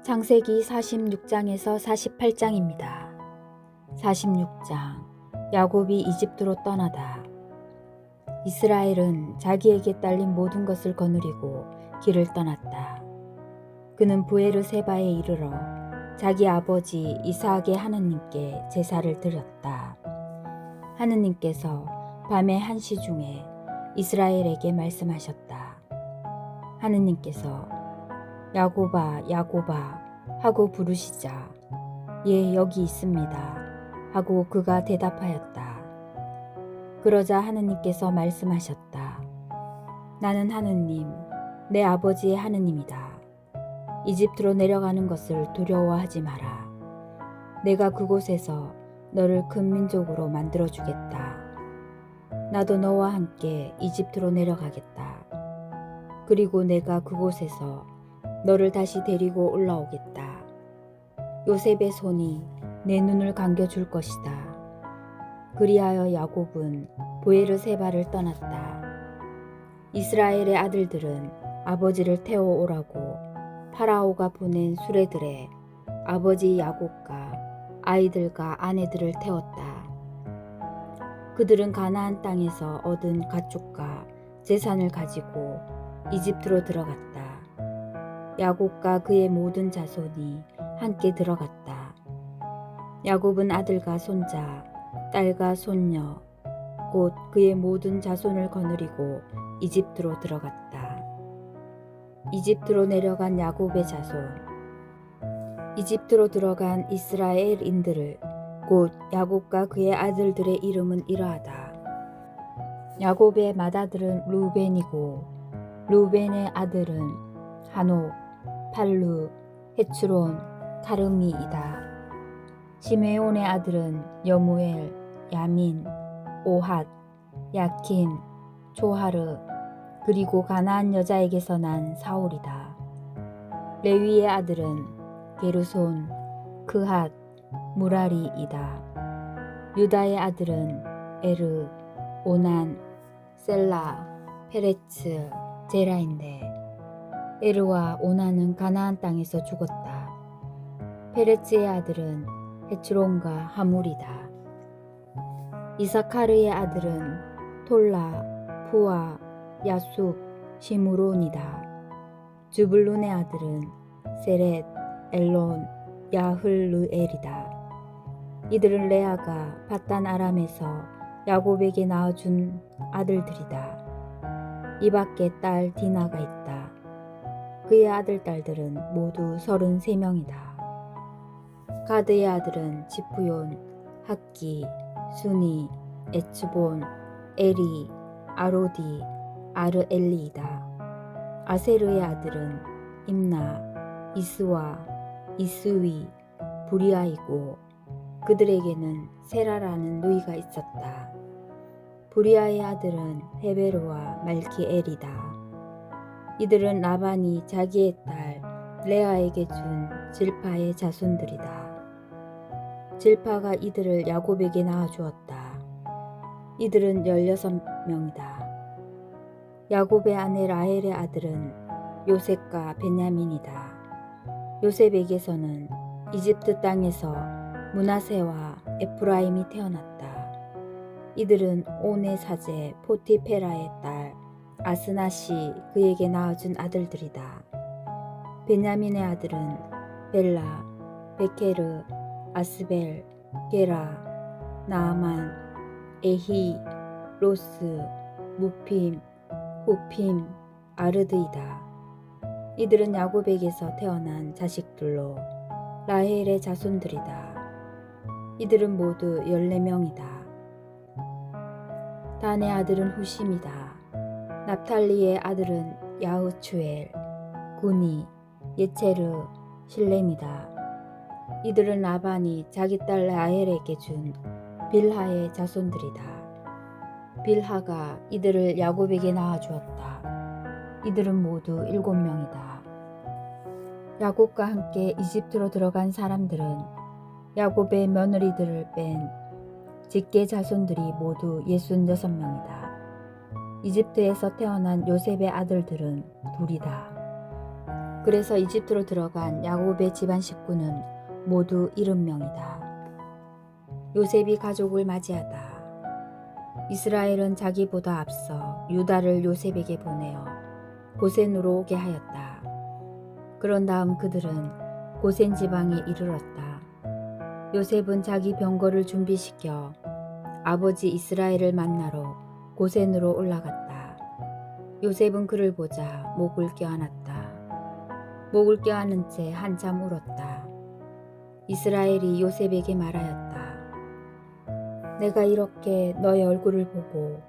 창세기 46장에서 48장입니다. 46장 야곱이 이집트로 떠나다. 이스라엘은 자기에게 딸린 모든 것을 거느리고 길을 떠났다. 그는 브에르세바에 이르러 자기 아버지 이삭의 하느님께 제사를 드렸다. 하느님께서 밤의 1시 중에 이스라엘에게 말씀하셨다. 하느님께서 야곱아 야곱아 하고 부르시자 예 여기 있습니다 하고 그가 대답하였다. 그러자 하느님께서 말씀하셨다. 나는 하느님 내 아버지의 하느님이다. 이집트로 내려가는 것을 두려워하지 마라. 내가 그곳에서 너를 큰 민족으로 만들어주겠다. 나도 너와 함께 이집트로 내려가겠다. 그리고 내가 그곳에서 너를 다시 데리고 올라오겠다. 요셉의 손이 내 눈을 감겨줄 것이다. 그리하여 야곱은 브에르세바를 떠났다. 이스라엘의 아들들은 아버지를 태워오라고 파라오가 보낸 수레들에 아버지 야곱과 아이들과 아내들을 태웠다. 그들은 가나안 땅에서 얻은 가축과 재산을 가지고 이집트로 들어갔다. 야곱과 그의 모든 자손이 함께 들어갔다. 야곱은 아들과 손자, 딸과 손녀, 곧 그의 모든 자손을 거느리고 이집트로 들어갔다. 이집트로 내려간 야곱의 자손. 이집트로 들어간 이스라엘인들을 곧 야곱과 그의 아들들의 이름은 이러하다. 야곱의 맏아들은 루벤이고 루벤의 아들은 한옥, 팔루, 헤츠론, 카르미이다. 시메온의 아들은 여무엘, 야민, 오핫, 야킨, 조하르, 그리고 가나안 여자에게서 난 사울이다. 레위의 아들은 게르손, 그핫, 무라리이다. 유다의 아들은 에르, 오난, 셀라, 페레츠, 제라인데 에르와 오난은 가나안 땅에서 죽었다. 페레츠의 아들은 헤츠론과 하물이다. 이사카르의 아들은 톨라, 푸아, 야숲, 시므론이다. 주블룬의 아들은 세렛, 엘론, 야흘르엘이다. 이들은 레아가 밧단 아람에서 야곱에게 낳아준 아들들이다. 이 밖에 딸 디나가 있다. 그의 아들 딸들은 모두 33명이다. 가드의 아들은 지프온, 학기, 수니, 에츠본, 에리, 아로디, 아르엘리이다. 아세르의 아들은 임나, 이스와, 이스위, 부리아이고 그들에게는 세라라는 누이가 있었다. 부리아의 아들은 헤베르와 말기엘이다. 이들은 라반이 자기의 딸 레아에게 준 질파의 자손들이다. 질파가 이들을 야곱에게 낳아주었다. 이들은 16명이다. 야곱의 아내 라헬의 아들은 요셉과 베냐민이다. 요셉에게서는 이집트 땅에서 므낫세와 에프라임이 태어났다. 이들은 온의 사제 포티페라의 딸 아스낫이 그에게 낳아준 아들들이다. 베냐민의 아들은 벨라, 베케르, 아스벨, 게라, 나아만, 에히, 로스, 무핌, 후핌, 아르드이다. 이들은 야곱에게서 태어난 자식들로 라헬의 자손들이다. 이들은 모두 14명이다. 단의 아들은 후심이다. 납탈리의 아들은 야흐추엘, 구니, 예체르, 실렘이다. 이들은 라반이 자기 딸 라헬에게 준 빌하의 자손들이다. 빌하가 이들을 야곱에게 낳아주었다. 이들은 모두 7명이다. 야곱과 함께 이집트로 들어간 사람들은 야곱의 며느리들을 뺀 직계 자손들이 모두 66명이다. 이집트에서 태어난 요셉의 아들들은 둘이다. 그래서 이집트로 들어간 야곱의 집안 식구는 모두 70명이다. 요셉이 가족을 맞이하다. 이스라엘은 자기보다 앞서 유다를 요셉에게 보내어 고센으로 오게 하였다. 그런 다음 그들은 고센 지방에 이르렀다. 요셉은 자기 병거를 준비시켜 아버지 이스라엘을 만나러 고센으로 올라갔다. 요셉은 그를 보자 목을 껴안았다. 목을 껴안은 채 한참 울었다. 이스라엘이 요셉에게 말하였다. 내가 이렇게 너의 얼굴을 보고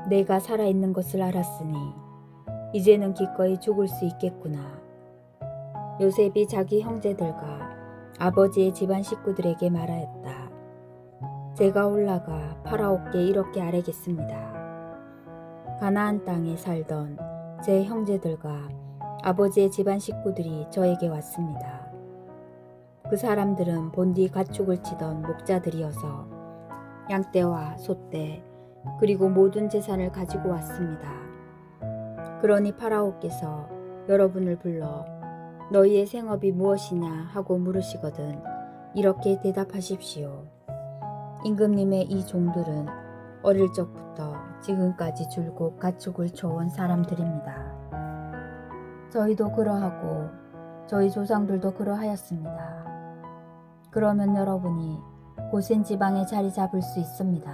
내가 살아있는 것을 알았으니 이제는 기꺼이 죽을 수 있겠구나. 요셉이 자기 형제들과 아버지의 집안 식구들에게 말하였다. 제가 올라가 파라오께 이렇게 아뢰겠습니다. 가나안 땅에 살던 제 형제들과 아버지의 집안 식구들이 저에게 왔습니다. 그 사람들은 본디 가축을 치던 목자들이어서 양떼와 소떼 그리고 모든 재산을 가지고 왔습니다. 그러니 파라오께서 여러분을 불러 너희의 생업이 무엇이냐 하고 물으시거든 이렇게 대답하십시오. 임금님의 이 종들은 어릴 적부터 지금까지 줄곧 가축을 쳐온 사람들입니다. 저희도 그러하고 저희 조상들도 그러하였습니다. 그러면 여러분이 고센 지방에 자리 잡을 수 있습니다.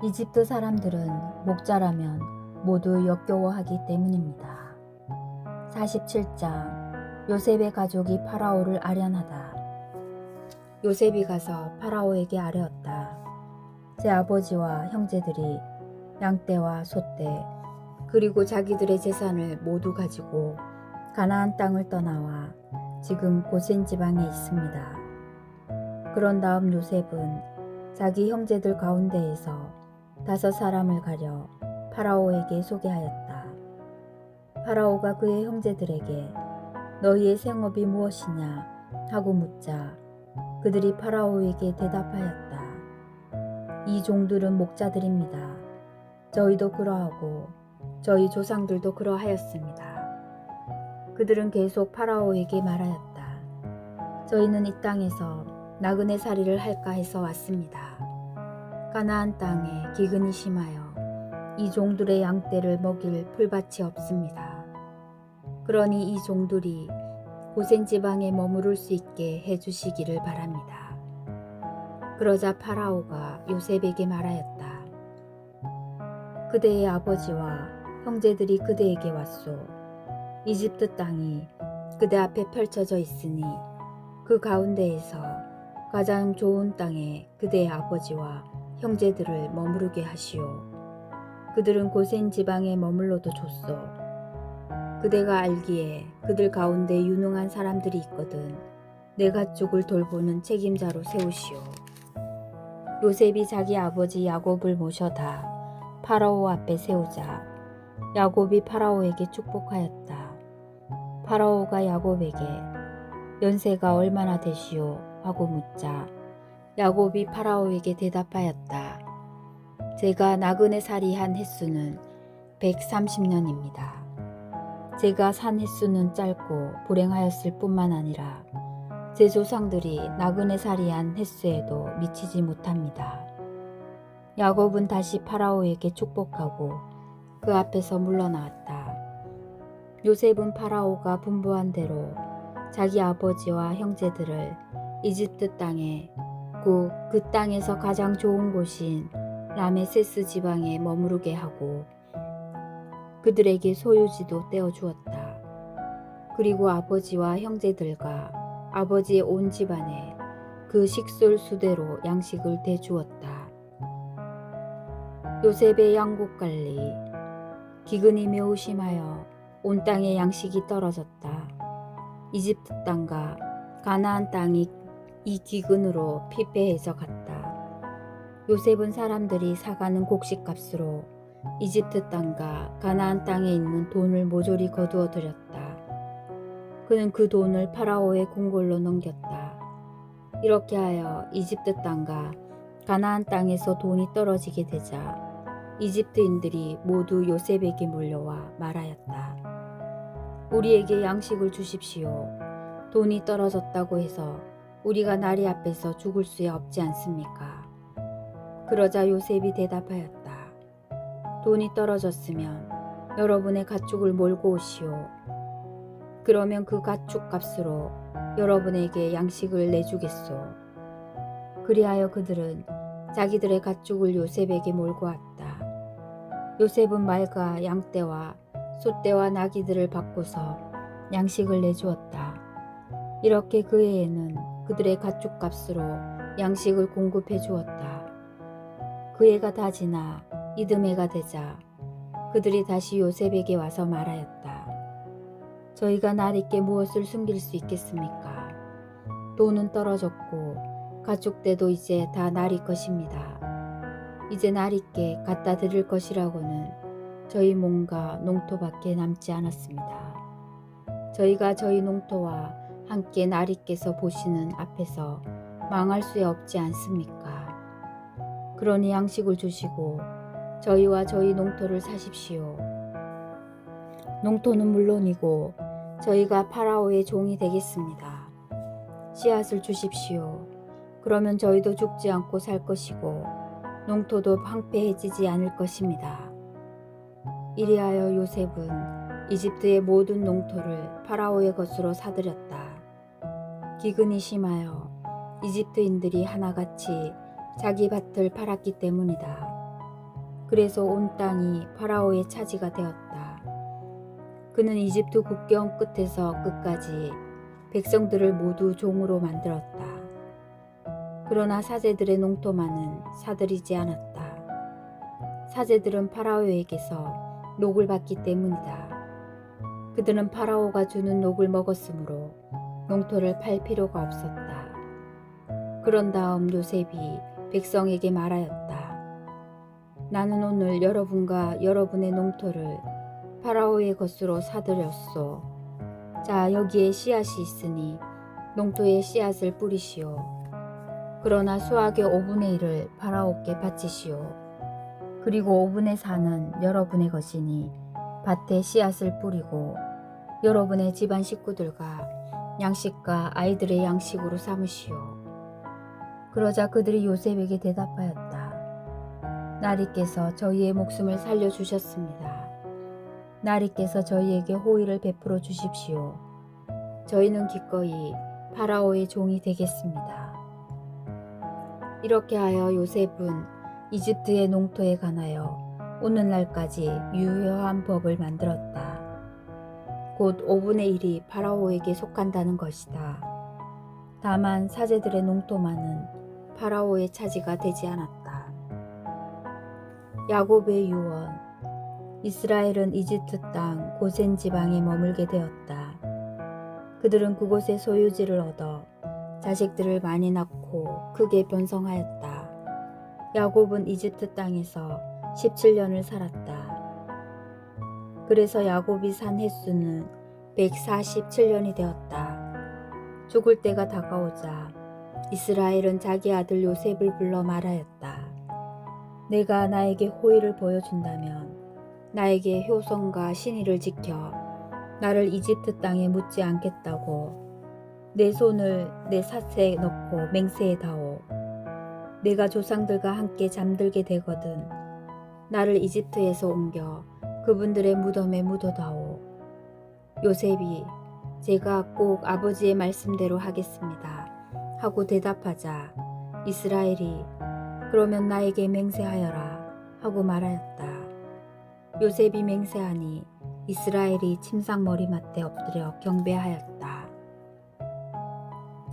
이집트 사람들은 목자라면 모두 역겨워하기 때문입니다. 47장 요셉의 가족이 파라오를 아련하다. 요셉이 가서 파라오에게 아뢰었다. 제 아버지와 형제들이 양떼와 소떼 그리고 자기들의 재산을 모두 가지고 가나안 땅을 떠나와 지금 고센 지방에 있습니다. 그런 다음 요셉은 자기 형제들 가운데에서 5 사람을 가려 파라오에게 소개하였다. 파라오가 그의 형제들에게 너희의 생업이 무엇이냐 하고 묻자 그들이 파라오에게 대답하였다. 이 종들은 목자들입니다. 저희도 그러하고 저희 조상들도 그러하였습니다. 그들은 계속 파라오에게 말하였다. 저희는 이 땅에서 나그네 살이를 할까 해서 왔습니다. 가나안 땅에 기근이 심하여 이 종들의 양떼를 먹일 풀밭이 없습니다. 그러니 이 종들이 고센 지방에 머무를 수 있게 해주시기를 바랍니다. 그러자 파라오가 요셉에게 말하였다. 그대의 아버지와 형제들이 그대에게 왔소. 이집트 땅이 그대 앞에 펼쳐져 있으니 그 가운데에서 가장 좋은 땅에 그대의 아버지와 형제들을 머무르게 하시오. 그들은 고센 지방에 머물러도 좋소. 그대가 알기에 그들 가운데 유능한 사람들이 있거든 내 가축을 돌보는 책임자로 세우시오. 요셉이 자기 아버지 야곱을 모셔다 파라오 앞에 세우자 야곱이 파라오에게 축복하였다. 파라오가 야곱에게 연세가 얼마나 되시오 하고 묻자 야곱이 파라오에게 대답하였다. 제가 나그네 살이한 횟수는 130년입니다. 제가 산 횟수는 짧고 불행하였을 뿐만 아니라 제 조상들이 나그네 살이한 횟수에도 미치지 못합니다. 야곱은 다시 파라오에게 축복하고 그 앞에서 물러나왔다. 요셉은 파라오가 분부한 대로 자기 아버지와 형제들을 이집트 땅에 곧 그 땅에서 가장 좋은 곳인 라메세스 지방에 머무르게 하고 그들에게 소유지도 떼어주었다. 그리고 아버지와 형제들과 아버지의 온 집안에 그 식솔 수대로 양식을 대주었다. 요셉의 양곡관리 기근이 매우 심하여 온 땅에 양식이 떨어졌다. 이집트 땅과 가나안 땅이 이 기근으로 피폐해져 갔다. 요셉은 사람들이 사가는 곡식값으로 이집트 땅과 가나안 땅에 있는 돈을 모조리 거두어 들였다. 그는 그 돈을 파라오의 궁궐로 넘겼다. 이렇게 하여 이집트 땅과 가나안 땅에서 돈이 떨어지게 되자 이집트인들이 모두 요셉에게 몰려와 말하였다. 우리에게 양식을 주십시오. 돈이 떨어졌다고 해서 우리가 나리 앞에서 죽을 수 없지 않습니까? 그러자 요셉이 대답하였다. 돈이 떨어졌으면 여러분의 가축을 몰고 오시오. 그러면 그 가축 값으로 여러분에게 양식을 내주겠소. 그리하여 그들은 자기들의 가축을 요셉에게 몰고 왔다. 요셉은 말과 양떼와 소떼와 나귀들을 바꾸서 양식을 내주었다. 이렇게 그 해에는 그들의 가축 값으로 양식을 공급해 주었다. 그 해가 다 지나 이듬해가 되자 그들이 다시 요셉에게 와서 말하였다. 저희가 나리께 무엇을 숨길 수 있겠습니까? 돈은 떨어졌고 가축대도 이제 다 나리 것입니다. 이제 나리께 갖다 드릴 것이라고는 저희 몸과 농토밖에 남지 않았습니다. 저희가 저희 농토와 함께 나리께서 보시는 앞에서 망할 수 없지 않습니까? 그러니 양식을 주시고 저희와 저희 농토를 사십시오. 농토는 물론이고 저희가 파라오의 종이 되겠습니다. 씨앗을 주십시오. 그러면 저희도 죽지 않고 살 것이고 농토도 황폐해지지 않을 것입니다. 이리하여 요셉은 이집트의 모든 농토를 파라오의 것으로 사들였다. 기근이 심하여 이집트인들이 하나같이 자기 밭을 팔았기 때문이다. 그래서 온 땅이 파라오의 차지가 되었다. 그는 이집트 국경 끝에서 끝까지 백성들을 모두 종으로 만들었다. 그러나 사제들의 농토만은 사들이지 않았다. 사제들은 파라오에게서 녹을 받기 때문이다. 그들은 파라오가 주는 녹을 먹었으므로 농토를 팔 필요가 없었다. 그런 다음 요셉이 백성에게 말하였다. 나는 오늘 여러분과 여러분의 농토를 파라오의 것으로 사들였소. 자, 여기에 씨앗이 있으니 농토에 씨앗을 뿌리시오. 그러나 수확의 5분의 1을 파라오께 바치시오. 그리고 5분의 4는 여러분의 것이니 밭에 씨앗을 뿌리고 여러분의 집안 식구들과 양식과 아이들의 양식으로 삼으시오. 그러자 그들이 요셉에게 대답하였다. 나리께서 저희의 목숨을 살려주셨습니다. 나리께서 저희에게 호의를 베풀어 주십시오. 저희는 기꺼이 파라오의 종이 되겠습니다. 이렇게 하여 요셉은 이집트의 농토에 관하여 오늘날까지 유효한 법을 만들었다. 곧 5분의 1이 파라오에게 속한다는 것이다. 다만 사제들의 농토만은 파라오의 차지가 되지 않았다. 야곱의 유언. 이스라엘은 이집트 땅 고센 지방에 머물게 되었다. 그들은 그곳에 소유지를 얻어 자식들을 많이 낳고 크게 번성하였다. 야곱은 이집트 땅에서 17년을 살았다. 그래서 야곱이 산 횟수는 147년이 되었다. 죽을 때가 다가오자 이스라엘은 자기 아들 요셉을 불러 말하였다. 내가 나에게 호의를 보여준다면 나에게 효성과 신의를 지켜 나를 이집트 땅에 묻지 않겠다고 내 손을 내 삿에 넣고 맹세해다오. 내가 조상들과 함께 잠들게 되거든 나를 이집트에서 옮겨 그분들의 무덤에 묻어다오. 요셉이 제가 꼭 아버지의 말씀대로 하겠습니다 하고 대답하자 이스라엘이 그러면 나에게 맹세하여라 하고 말하였다. 요셉이 맹세하니 이스라엘이 침상 머리맡에 엎드려 경배하였다.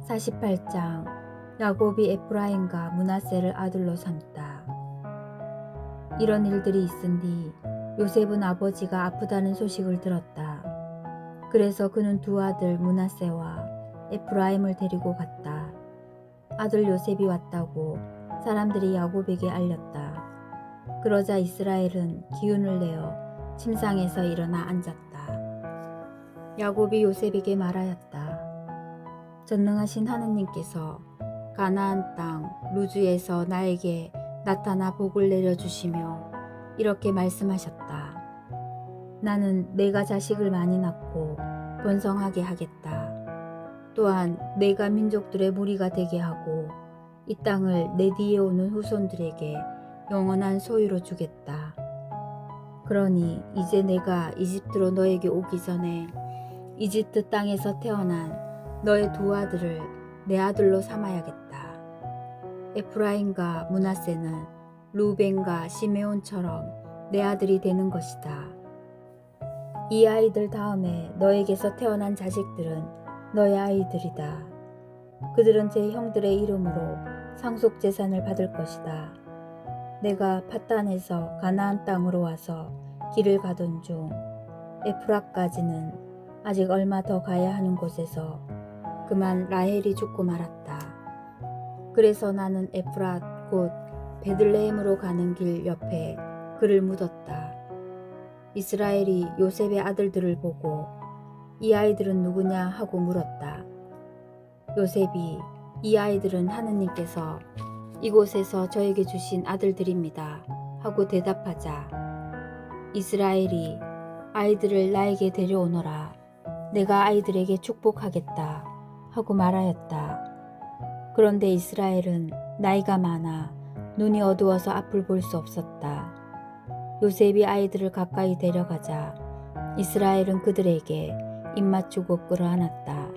48장. 야곱이 에프라임과 므낫세를 아들로 삼다. 이런 일들이 있은 뒤 요셉은 아버지가 아프다는 소식을 들었다. 그래서 그는 두 아들 므낫세와 에프라임을 데리고 갔다. 아들 요셉이 왔다고 사람들이 야곱에게 알렸다. 그러자 이스라엘은 기운을 내어 침상에서 일어나 앉았다. 야곱이 요셉에게 말하였다. 전능하신 하느님께서 가나안 땅 루즈에서 나에게 나타나 복을 내려주시며 이렇게 말씀하셨다. 나는 내가 자식을 많이 낳고 번성하게 하겠다. 또한 내가 민족들의 무리가 되게 하고 이 땅을 내 뒤에 오는 후손들에게 영원한 소유로 주겠다. 그러니 이제 내가 이집트로 너에게 오기 전에 이집트 땅에서 태어난 너의 두 아들을 내 아들로 삼아야겠다. 에프라임과 므낫세는 루벤과 시메온처럼 내 아들이 되는 것이다. 이 아이들 다음에 너에게서 태어난 자식들은 너의 아이들이다. 그들은 제 형들의 이름으로 상속재산을 받을 것이다. 내가 팟단에서 가나안 땅으로 와서 길을 가던 중 에프рат까지는 아직 얼마 더 가야 하는 곳에서 그만 라헬이 죽고 말았다. 그래서 나는 에프랏 곧 베들레헴으로 가는 길 옆에 그를 묻었다. 이스라엘이 요셉의 아들들을 보고 이 아이들은 누구냐 하고 물었다. 요셉이 이 아이들은 하느님께서 이곳에서 저에게 주신 아들들입니다 하고 대답하자 이스라엘이 아이들을 나에게 데려오너라. 내가 아이들에게 축복하겠다 하고 말하였다. 그런데 이스라엘은 나이가 많아 눈이 어두워서 앞을 볼 수 없었다. 요셉이 아이들을 가까이 데려가자 이스라엘은 그들에게 입 맞추고 끌어안았다.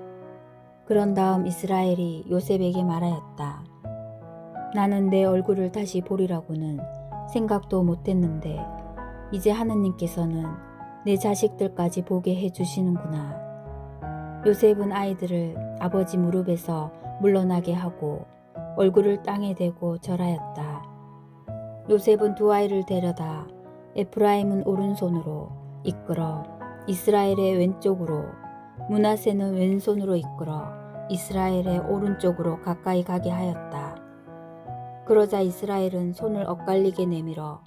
그런 다음 이스라엘이 요셉에게 말하였다. 나는 내 얼굴을 다시 보리라고는 생각도 못했는데 이제 하느님께서는 내 자식들까지 보게 해주시는구나. 요셉은 아이들을 아버지 무릎에서 물러나게 하고 얼굴을 땅에 대고 절하였다. 요셉은 두 아이를 데려다 에프라임은 오른손으로 이끌어 이스라엘의 왼쪽으로 므낫세는 왼손으로 이끌어 이스라엘의 오른쪽으로 가까이 가게 하였다. 그러자 이스라엘은 손을 엇갈리게 내밀어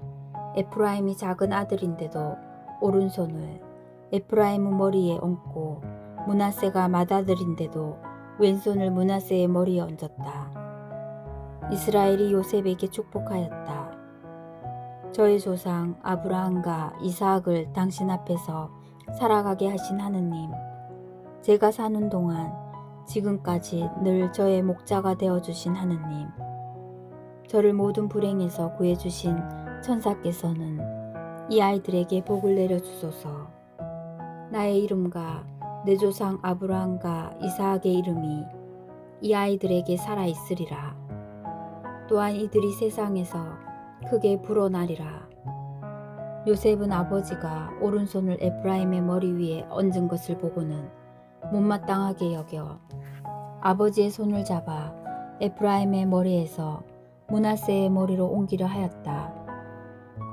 에프라임이 작은 아들인데도 오른손을 에프라임의 머리에 얹고 므낫세가 맏아들인데도 왼손을 므낫세의 머리에 얹었다. 이스라엘이 요셉에게 축복하였다. 저의 조상 아브라함과 이삭을 당신 앞에서 살아가게 하신 하느님, 제가 사는 동안 지금까지 늘 저의 목자가 되어주신 하느님, 저를 모든 불행에서 구해주신 천사께서는 이 아이들에게 복을 내려주소서. 나의 이름과 내 조상 아브라함과 이삭의 이름이 이 아이들에게 살아있으리라. 또한 이들이 세상에서 크게 불어나리라. 요셉은 아버지가 오른손을 에프라임의 머리 위에 얹은 것을 보고는 못마땅하게 여겨 아버지의 손을 잡아 에프라임의 머리에서 므낫세의 머리로 옮기려 하였다.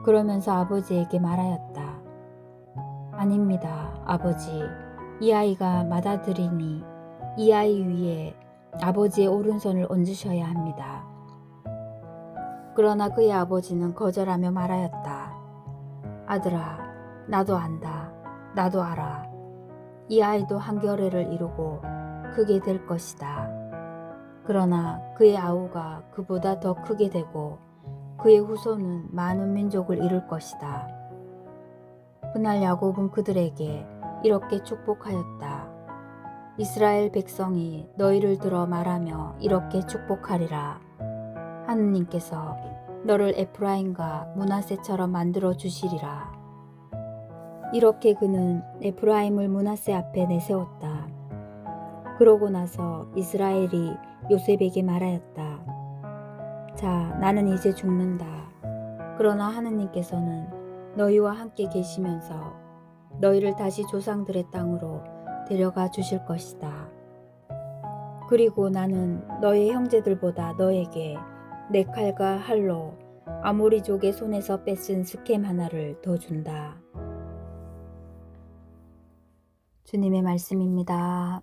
그러면서 아버지에게 말하였다. 아닙니다, 아버지. 이 아이가 맏아들이니 이 아이 위에 아버지의 오른손을 얹으셔야 합니다. 그러나 그의 아버지는 거절하며 말하였다. 아들아, 나도 안다. 나도 알아. 이 아이도 한겨레를 이루고 크게 될 것이다. 그러나 그의 아우가 그보다 더 크게 되고 그의 후손은 많은 민족을 이룰 것이다. 그날 야곱은 그들에게 이렇게 축복하였다. 이스라엘 백성이 너희를 들어 말하며 이렇게 축복하리라. 하느님께서 너를 에프라임과 므낫세처럼 만들어 주시리라. 이렇게 그는 에프라임을 므낫세 앞에 내세웠다. 그러고 나서 이스라엘이 요셉에게 말하였다. 자, 나는 이제 죽는다. 그러나 하느님께서는 너희와 함께 계시면서 너희를 다시 조상들의 땅으로 데려가 주실 것이다. 그리고 나는 너희 형제들보다 너에게 내 칼과 활로 아모리족의 손에서 뺏은 스켐 하나를 더 준다. 주님의 말씀입니다.